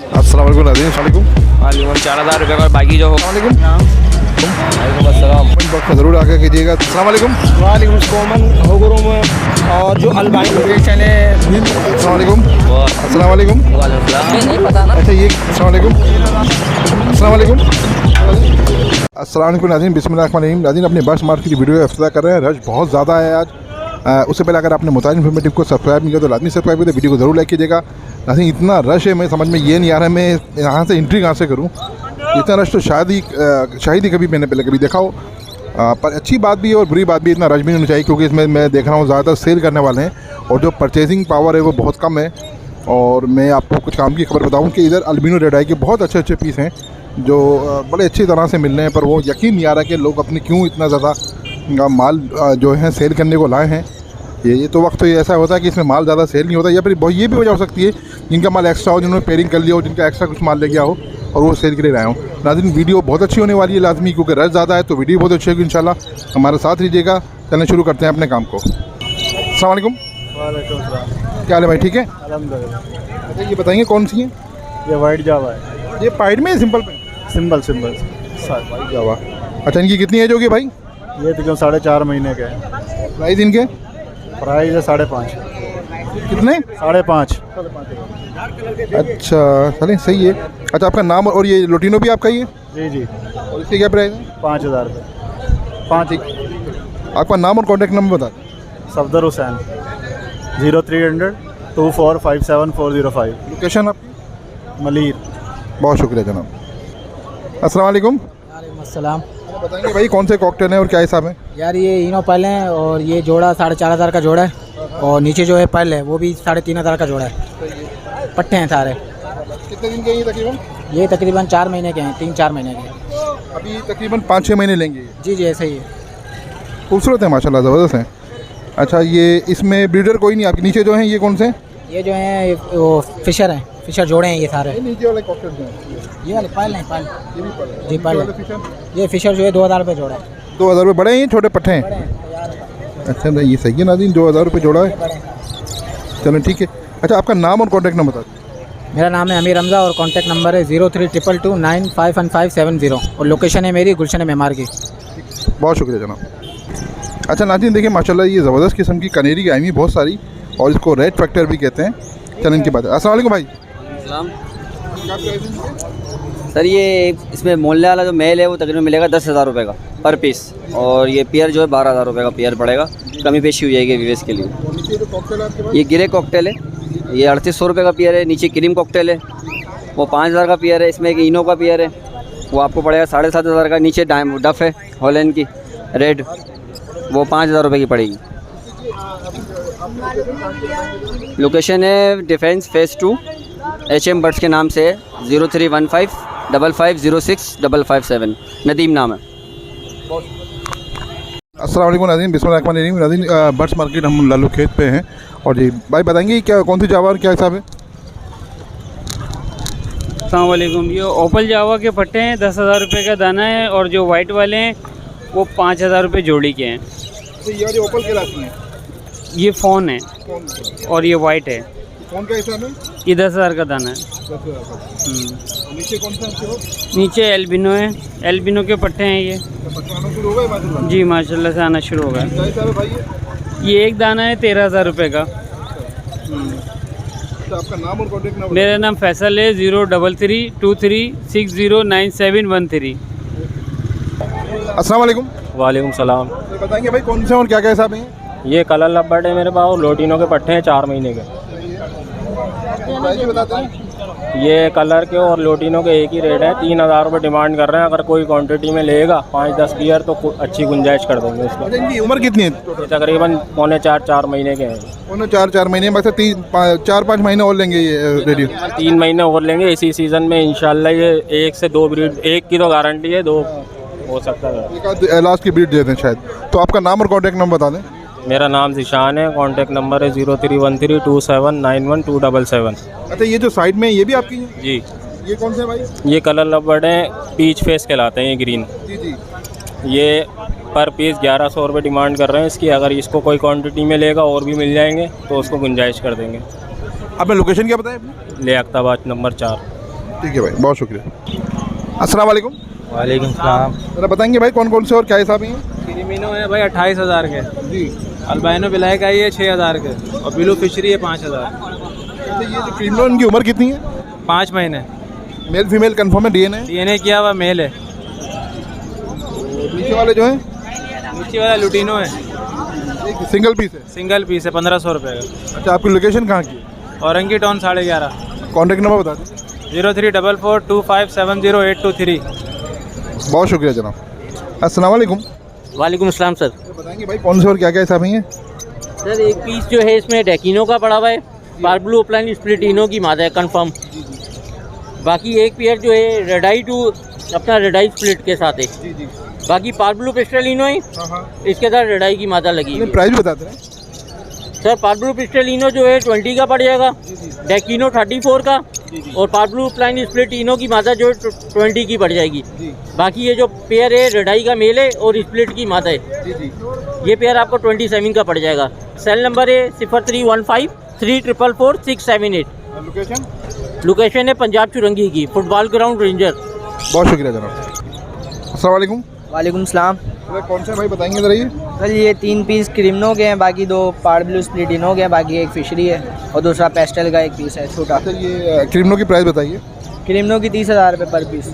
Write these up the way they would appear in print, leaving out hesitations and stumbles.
अस्सलाम वालेकुम नाज़रीन, अस्सलाम वालेकुम। वालेकुम 4000 रुपये का बाकी जो होगा। वालेकुम अस्सलाम, वक्त ज़रूर आके कीजिएगा। अस्सलाम वालेकुम। वालेकुम कॉमन होगरुम और जो अलबानी लोकेशन है। अस्सलाम वालेकुम। अस्सलाम वालेकुम। नहीं पता ना। अच्छा ये अस्सलाम वालेकुम। अस्सलाम वालेकुम। अस्सलाम वालेकुम नाज़रीन, बिस्मिल्लाहिर्रहमानिर्रहीम। नाज़रीन अपने बस मार्केट की वीडियो इफ्तिताह कर रहे हैं। रश बहुत ज़्यादा है आज। उससे पहले अगर आपने मुताबिक इन्फॉर्मेटिव को सब्सक्राइब नहीं किया तो लाजमी सब्सक्राइब करें, वीडियो को ज़रूर लाइक कीजिएगा। नाज़रीन इतना रश है, मैं समझ में ये नहीं आ रहा है मैं यहाँ से एंट्री कहाँ से करूँ। इतना रश तो शायद ही कभी मैंने पहले कभी देखा हो। पर अच्छी बात भी है और बुरी बात भी, इतना रश भी नहीं होना चाहिए क्योंकि इसमें मैं देख रहा हूँ ज़्यादातर सेल करने वाले हैं और जो परचेजिंग पावर है वो बहुत कम है। और मैं आपको कुछ काम की खबर बताऊँ कि इधर अल्बिनो रेड आई के बहुत अच्छे अच्छे पीस हैं जो बड़े अच्छी तरह से मिल रहे हैं, पर वो यकीन नहीं आ रहा कि लोग अपने क्यों इतना ज़्यादा माल जो है सेल करने को लाए हैं। ये तो वक्त तो ऐसा होता है कि इसमें माल ज़्यादा सेल नहीं होता, या फिर ये भी वजह हो सकती है जिनका माल एक्स्ट्रा हो, जिन्होंने पेयरिंग कर लिया हो, जिनका एक्स्ट्रा कुछ माल ले गया हो और वो सेल के लिए लाए हो। नाज़रीन वीडियो बहुत अच्छी होने वाली है लाजमी, क्योंकि रश ज़्यादा है तो वीडियो बहुत अच्छी होगी इंशाल्लाह। हमारे साथ रहिएगा। चलने शुरू करते हैं अपने काम को। अस्सलाम वालेकुम। वालेकुम सलाम। क्या हाल है भाई, ठीक है? अल्हम्दुलिल्लाह। अच्छा ये बताएंगे कौन सी है? ये वाइट जावा है। ये पाइड में सिंपल पे सिंबल वाइट जावा। अच्छा इनकी कितनी एज होगी भाई? ये तो क्यों 4.5 महीने के हैं। प्राइस इनके प्राइस है 5.5। कितने? 5.5। अच्छा चलें सही है। अच्छा आपका नाम और ये लोटिनो भी आपका ही है? जी जी। और इसकी क्या प्राइस है? 5000 रुपये। 5। आपका नाम और कॉन्टैक्ट नंबर बता दें। सफदर हुसैन 0300 2457 लोकेशन आपकी? मलीर। बहुत शुक्रिया जनाब। अस्सलाम वालेकुम। वालेकुम अस्सलाम। बताएंगे भाई कौन से कॉकटेल हैं और क्या हिसाब है? यार ये इनो पल है और ये जोड़ा 4500 का जोड़ा है और नीचे जो है पल है वो भी 3500 का जोड़ा है। पट्टे हैं सारे। कितने दिन के हैं ये तकरीबन? ये तकरीबन 4 महीने के हैं, 3-4 महीने के। अभी तकरीबन 5-6 महीने लेंगे ये। जी जी ऐसा ही है। खूबसूरत है माशाल्लाह, ज़बरदस्त है। अच्छा ये इसमें ब्रीडर कोई नहीं आपके नीचे जो हैं ये कौन से? ये जो है वो फिशर हैं, फिशर जोड़े हैं ये सारे। नीचे वाले कॉकटेल जो हैं ये वाले पल हैं, पल। ये भी पड़े हैं। जी पल वाले है। फिशर ये फिशर जो है 2000 रुपये जोड़ा है। 2000 रुपये बड़े हैं, ये छोटे पट्टे हैं? बड़े हैं, तैयार हैं। अच्छा नहीं ये सही है नाज़रीन, 2000 रुपये जोड़ा है। बड़े हैं। चलो ठीक है। अच्छा आपका नाम और कॉन्टैक्ट नंबर बता दें। मेरा नाम है अमीर रमज़ा और कॉन्टैक्ट नंबर है 0322295570 और लोकेशन है मेरी गुलशन मेमार की। बहुत शुक्रिया जनाब। अच्छा नाज़रीन देखिए माशाल्लाह ये ज़बरदस्त किस्म की कनेरी की आई हुई बहुत सारी और इसको रेड फैक्टर भी कहते हैं। चलो इनकी बात है। अस्सलाम वालेकुम भाई। सर ये इसमें मोहल्ले वाला जो मेल है वो तकरीबन मिलेगा 10,000 रुपये का पर पीस, और ये पेयर जो है 12,000 रुपये का पेयर पड़ेगा। कमी पेशी हो जाएगी विवेश के लिए। ये गिरे कॉकटेल है, ये 3800 रुपये का पेयर है। नीचे क्रीम कॉकटेल है, वो 5000 का पेयर है। इसमें एक इनो का पेयर है, वो आपको पड़ेगा 7,500 का। नीचे डफ है हॉलैंड की रेड, वो 5000 रुपये की पड़ेगी। लोकेशन है डिफेंस फेज़ 2 HM बर्ड्स के नाम से है। 0315 5506 557 नदीम नाम है। अस्सलाम वालेकुम नाज़रीन, बिस्मिल्लाहिर्रहमानिर्रहीम। नाज़रीन बर्ड्स मार्केट हम लालू खेत पे हैं और जी भाई बताएंगे क्या कौन सी जावा और क्या हिसाब है? अस्सलाम वालेकुम। ये ओपल जावा के पट्टे हैं, 10,000 रुपये का दाना है, और जो वाइट वाले हैं वो 5000 रुपये जोड़ी के हैं। तो ये वाली ओपल कहलाती हैं? ये फ़ोन है और ये वाइट है। कौन का हिसाब है? ये 10,000 का दाना है। 10,000 का। नीचे कौन सा आपके? नीचे एल्बिनो है, एल्बिनो के पट्टे हैं ये। पटवाना शुरू हो गए माशाल्लाह? जी माशाल्लाह से आना शुरू हो गया। क्या हिसाब है भाई ये एक दाना है 13,000 रुपये का। तो आपका नाम और कॉन्टैक्ट नंबर? मेरा नाम फैसल है। 033236019713। अस्सलाम वालेकुम। वालेकुम सलाम। तो बताएंगे भाई कौन से और क्या क्या हिसाब है? ये कलर लब्बर्ड है मेरे पास, और लोटिनो के पट्टे हैं 4 महीने के। प्राइस भी बताते हैं? ये कलर के और लोटिनो के एक ही रेट है, 3000 रुपये डिमांड कर रहे हैं। अगर कोई क्वांटिटी में लेगा 5-10 पेयर तो अच्छी गुंजाइश कर देंगे इसको। अच्छा इनकी उम्र कितनी है? ये तकरीबन 3.25-4 महीने के हैं। 4 महीने में 4-5 महीने और लेंगे ये रेडियो? 3 महीने और लेंगे इसी सीज़न में इंशाल्लाह। ये 1 से 2 ब्रीड, एक की तो गारंटी है, 2 हो सकता है। लास्ट की ब्रीड देते हैं शायद। तो आपका नाम और कॉन्टैक्ट नंबर बता दें। मेरा नाम ज़िशान है, कॉन्टैक्ट नंबर है 03132791 अच्छा ये जो साइड में ये भी आपकी है? जी। ये कौन से भाई? ये कलर लब्बर्ड हैं, पीच फेस कहलाते हैं ये ग्रीन। जी जी। ये पर पीस 1100 रुपये डिमांड कर रहे हैं इसकी। अगर इसको कोई क्वांटिटी में लेगा और भी मिल जाएंगे तो उसको गुंजाइश कर देंगे। आपने लोकेशन क्या बताया? लियाकताबाद नंबर 4। ठीक है भाई, बहुत शुक्रिया। अस्सलाम वालेकुम। वालेकुम सलाम। जरा बताएंगे भाई कौन कौन से और क्या हिसाब है? क्रीमिनो है भाई 28,000 के, जी। अल्बाइनो ब्लैक आई है 6,000 के, और ब्लू फिशरी है 5,000। अच्छा, ये जो क्रीमलो इनकी उम्र कितनी है? 5 महीने। मेल फीमेल कंफर्म है, डीएनए? डीएनए किया हुआ मेल है। नीचे वाले जो हैं नीचे वाला लुटिनो है, एक सिंगल पीस है। सिंगल पीस है 1500 रुपये का। अच्छा, आपकी लोकेशन कहाँ की है? औरंगी टाउन 11.5। कॉन्टैक्ट नंबर बता दीजिए। 034425708223। बहुत शुक्रिया जनाब। अस्सलाम वालेकुम। वालेकुम अस्सलाम सर। बताएंगे भाई कौन से और क्या क्या हिसाब है? सर एक पीस जो है इसमें डेकिनो का पड़ा हुआ है, पार्ब्लू अपलाइन स्प्लिटिनो की मादा है कंफर्म। बाकी एक पेयर जो है रेडाई टू अपना रेडाई स्प्लिट के साथ है। बाकी पार्ब्लू पिस्टलिनो है, इसके साथ रेडाई की मादा लगी हुई है। प्राइस भी बताते हैं सर पार्ब्लू पिस्टलिनो जो है 20 का पड़ जाएगा, डेकिनो 34 का, और पार्ब्लू अपलाइन स्प्लिटिनो की मादा जो है 20 की पड़ जाएगी। बाकी ये जो पेयर है रेडाई का मेल है और स्प्लिट की मादा है, ये पेयर आपको 27 का पड़ जाएगा। सेल नंबर है 0315344678। लोकेशन? लोकेशन है पंजाब चुरंगी की, फुटबॉल ग्राउंड रेंजर। बहुत शुक्रिया जनाब। अस्सलाम वालेकुम। वालेकुम सलाम। कौन से भाई बताएंगे ज़रा ये? सर ये 3 पीस क्रिमिनो के हैं, बाकी 2 पार्ब्लू स्प्लिटिनो के हैं, बाकी एक फिशरी है और दूसरा पेस्टल का एक पीस है छोटा। अच्छा, ये क्रीमनो की प्राइस बताइए। क्रिमिनो की 30,000 रुपये पर पीस।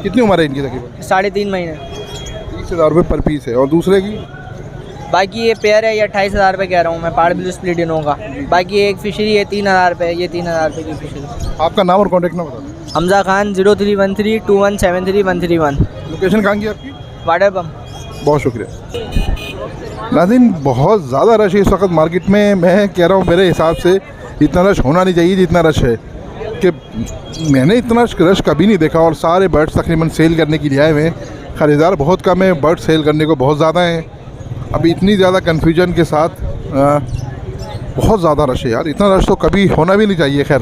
कितनी उम्र है इनकी तकरीबन? 3.5 महीने। 30,000 रुपये पर पीस है। और दूसरे की? बाकी ये पेयर है, ये 28,000 रुपये कह रहा हूँ मैं, पार्ब्लू स्प्लिटिनो का। बाकी एक फिशरी है 3,000 रुपये, ये 3,000 रुपये की फिशरी। आपका नाम और कॉन्टैक्ट नंबर बता दें। हमजा खान 031321733131। लोकेशन कहाँ की आपकी? Water pump. बहुत शुक्रिया नाज़रीन। बहुत ज़्यादा रश है इस वक्त मार्केट में। मैं कह रहा हूँ मेरे हिसाब से इतना रश होना नहीं चाहिए जितना रश है, कि मैंने इतना रश कभी नहीं देखा। और सारे बर्ड्स तकरीबन सेल करने के लिए आए हुए हैं। ख़रीदार बहुत कम है, बर्ड सेल करने को बहुत ज़्यादा हैं। अभी इतनी ज़्यादा कन्फ्यूजन के साथ बहुत ज़्यादा रश है यार। इतना रश तो कभी होना भी नहीं चाहिए। खैर,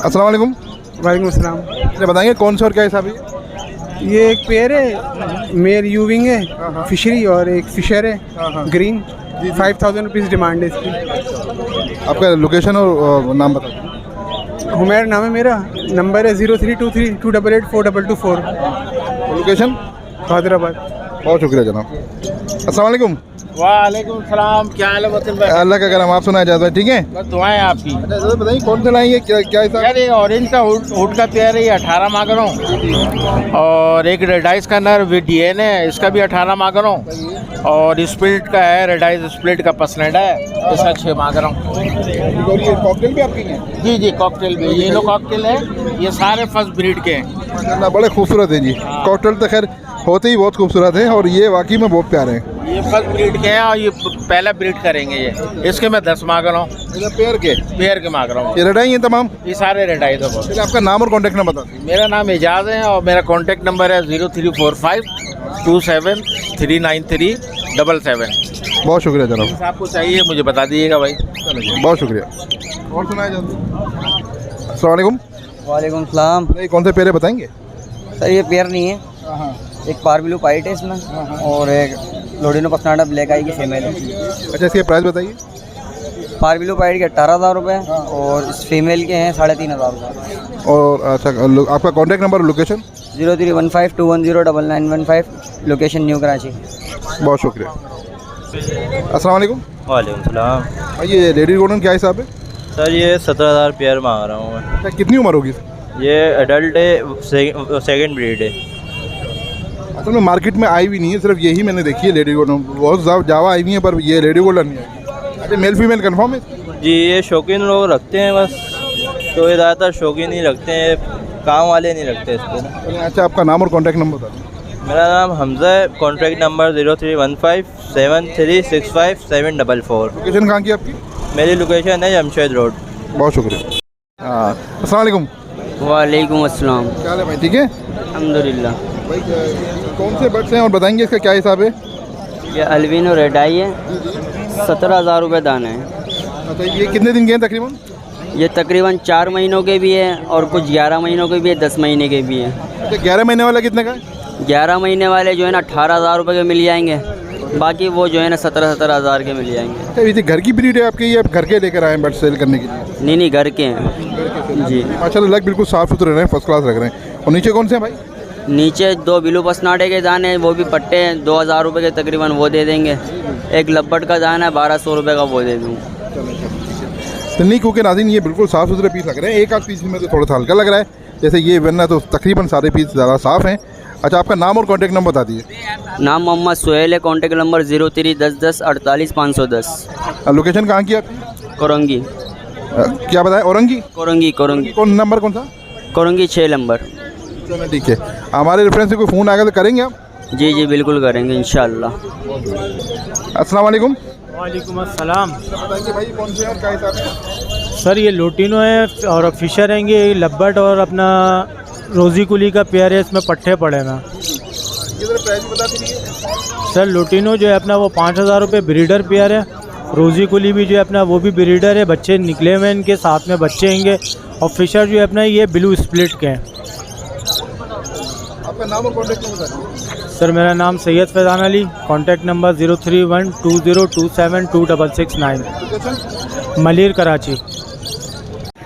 अस्सलाम वालेकुम। वालेकुम अस्सलाम। अच्छा, बताएंगे कौन सा और क्या हिसाब है? ये एक पेयर है, मेल यूविंग है, फिशरी, और एक फिशर है ग्रीन। 5,000 रुपीज़ डिमांड है इसकी। आपका लोकेशन और नाम बता दीजिए। हुमैर नाम है मेरा। नंबर है 032328842224। लोकेशन? हैदराबाद। बहुत शुक्रिया जनाब। अस्सलाम वालेकुम। वालेकुम सलाम। क्या हाल है वतन भाई? अल्लाह का करम। आप सुनाया जाता है? ठीक है, बस दुआएं आपकी। अच्छा जरा बताइए कौन से लाएंगे, क्या क्या हिसाब? यार ये ऑरेंज का हुड का पेयर है, ये 18 मांग रहा हूँ। और एक रेडाइस का नर विद डीएनए है, इसका भी 18 मांग रहा हूँ। और स्प्लिट का है, रेडाइस स्प्लिट का पसलेंडा है, इसका 6 मांग रहा हूँ। और ये कॉकटेल भी आपकी हैं? जी जी, कॉकटेल भी, येलो कॉकटेल है, ये सारे फर्स्ट ब्रीड के हैं। माशाल्लाह बड़े खूबसूरत हैं जी। कॉकटेल तो खैर होते ही बहुत खूबसूरत हैं, और ये वाकई में बहुत प्यारे हैं। ये फर्स्ट ब्रीड के हैं और ये पहला ब्रीड करेंगे। ये इसके मैं 10 मांग रहा हूँ। पेयर के? पेयर के मांग रहा हूँ। ये रेडाई हैं तमाम? ये सारे रेडाई दो। चलिए आपका नाम और कॉन्टैक्ट नंबर बता दीजिए। मेरा नाम एजाज है और मेरा कॉन्टैक्ट नंबर है 0345273937। बहुत शुक्रिया जनाब। आपको चाहिए मुझे बता दीजिएगा भाई। चलिए, बहुत शुक्रिया। और सुनाया जाता है? अस्सलाम वालेकुम। वालेकुम सलाम। नहीं, कौन से पेयर है बताएंगे? सर ये पेयर नहीं है, एक पार्ब्लू वाइट है इसमें, और एक लोडिनो पसनाडा ब्लैक आई की फीमेल है। अच्छा, इसके प्राइस बताइए। पार्ब्लू वाइट के 18,000 रुपये और इस फीमेल के हैं 3,500 रुपये। और अच्छा, आपका कॉन्टैक्ट नंबर और लोकेशन? 0315210995, location new Karachi. बहुत शुक्रिया। अस्सलाम वालेकुम। वालेकुम सलाम। ये लेडी गोल्डन क्या हिसाब है? सर ये 17,000 पेयर मांग रहा हूँ मैं। अच्छा, कितनी उम्र होगी? ये एडल्ट है, सेकंड ब्रीड है। असल में मार्केट में आई भी नहीं है, सिर्फ यही मैंने देखी है लेडी गोल्डन। बहुत जावा आई हुई है पर ये लेडी गोल्डन नहीं आई। अच्छा, मेल फीमेल कंफर्म है? जी, ये शौकीन लोग रखते हैं बस, तो ये ज़्यादातर शौकीन ही रखते हैं, काम वाले नहीं रखते इसको। अच्छा, आपका नाम और कॉन्टैक्ट नंबर बता दीजिए। मेरा नाम हमजा है, कॉन्टैक्ट नंबर 0315736574। लोकेशन कहाँ की आपकी? मेरी लोकेशन है जमशेद रोड। बहुत शुक्रिया। अस्सलाम वालेकुम। वालेकुम अस्सलाम। क्या हाल है भाई? ठीक है अल्हम्दुलिल्लाह। भाई। कौन से बर्ड्स हैं और बताएंगे इसका क्या हिसाब है? ये अल्बिनो रेडाई है, 17,000 रुपये दाना है। अच्छा, ये कितने दिन के हैं तकरीबन? ये तकरीबन 4 महीनों के भी है और कुछ 11 महीनों के भी है, 10 महीने के भी है। अच्छा, 11 महीने वाला कितने का है? 11 महीने वाले जो है ना 18,000 रुपये के मिल जाएंगे, बाकी वो जो है ना 17-17 हज़ार के मिल जाएंगे। अच्छा, ये घर की ब्रीड है आपके, ये आप घर के लेकर आए हैं बट सेल करने के लिए? नहीं घर के हैं जी। माशाल्लाह लग बिल्कुल साफ़ सुथरे रहे हैं, फर्स्ट क्लास लग रहे हैं। और नीचे कौन से हैं भाई? नीचे 2 बिलू पसनाटे के दाने हैं, वो भी पट्टे हैं 2000 रुपये के तकरीबन, वो दे देंगे। एक लब्बट का दाना है 1200 रुपये का, वो दे दूँ। तो नहीं, क्योंकि नाज़रीन ये बिल्कुल साफ़ सुथरे पीस लग रहे हैं, एक आध पीस में तो थोड़ा सा हल्का लग रहा है, जैसे ये वरना तो तकरीबन सारे पीस ज़्यादा साफ़ हैं। अच्छा, आपका नाम और कॉन्टैक्ट नंबर बता दीजिए। नाम मोहम्मद सोहेल है, कॉन्टैक्ट नंबर 031010 48 510। लोकेशन कहाँ की आपकी? कोरंगी। क्या बताया? औरंगी? कोरंगी कौन नंबर कौन सा? कोरंगी 6 नंबर। चलो ठीक है, हमारे रेफरेंस से कोई फ़ोन आएगा तो करेंगे आप? जी बिल्कुल करेंगे इंशाल्लाह। अस्सलाम वालेकुम। वालेकुम अस्सलाम। बताइए भाई कौन से और क्या हिसाब है? सर ये लोटिनो है और फिशर रहेंगे, लब्बट और अपना रोज़ी कुली का पेयर है, इसमें पट्टे पड़े हैं। ये जरा प्राइस बता दीजिए। सर लोटिनो जो है अपना वो 5000 रुपये ब्रीडर पेयर है। रोज़ी कुली भी जो है अपना वो भी ब्रीडर है, बच्चे निकले हुए हैं इनके, साथ में बच्चे होंगे। और फिशर जो है अपना ये ब्लू स्प्लिट के हैं। आपका नाम और कॉन्टैक्ट नंबर बता दीजिए। सर मेरा नाम सैयद फैज़ान अली, कॉन्टैक्ट नंबर 0312027266 मलिर कराची।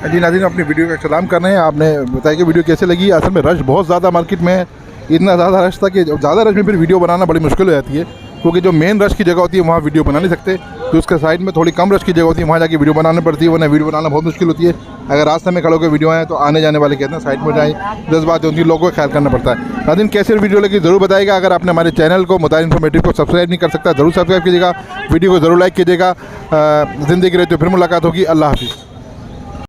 जी नाज़रीन, अपनी वीडियो का इख्तिताम कर रहे हैं। आपने बताया कि वीडियो कैसे लगी। असल में रश बहुत ज़्यादा मार्केट में है, इतना ज़्यादा रश था कि ज़्यादा रश में फिर वीडियो बनाना बड़ी मुश्किल हो जाती है, क्योंकि जो मेन रश की जगह होती है वहाँ वीडियो बना नहीं सकते, तो उसके साइड में थोड़ी कम रश की जगह होती है, वहाँ जाके वीडियो बनानी पड़ती है, वरना वीडियो बनाना बहुत मुश्किल होती है। अगर रास्ते में खड़े होकर वीडियो आए तो आने जाने वाले कहते हैं साइड में जाएँ, 10 बातें होती है, लोगों का ख्याल करना पड़ता है। नाज़रीन, कैसे वीडियो लगी ज़रूर बताइएगा। अगर आपने हमारे चैनल को मुताबिक इन्फॉर्मेटिव को सब्सक्राइब नहीं कर सकता, ज़रूर सब्सक्राइब कीजिएगा, वीडियो को ज़रूर लाइक कीजिएगा। ज़िंदगी रहे तो फिर मुलाकात होगी। अल्लाह हाफ़िज़।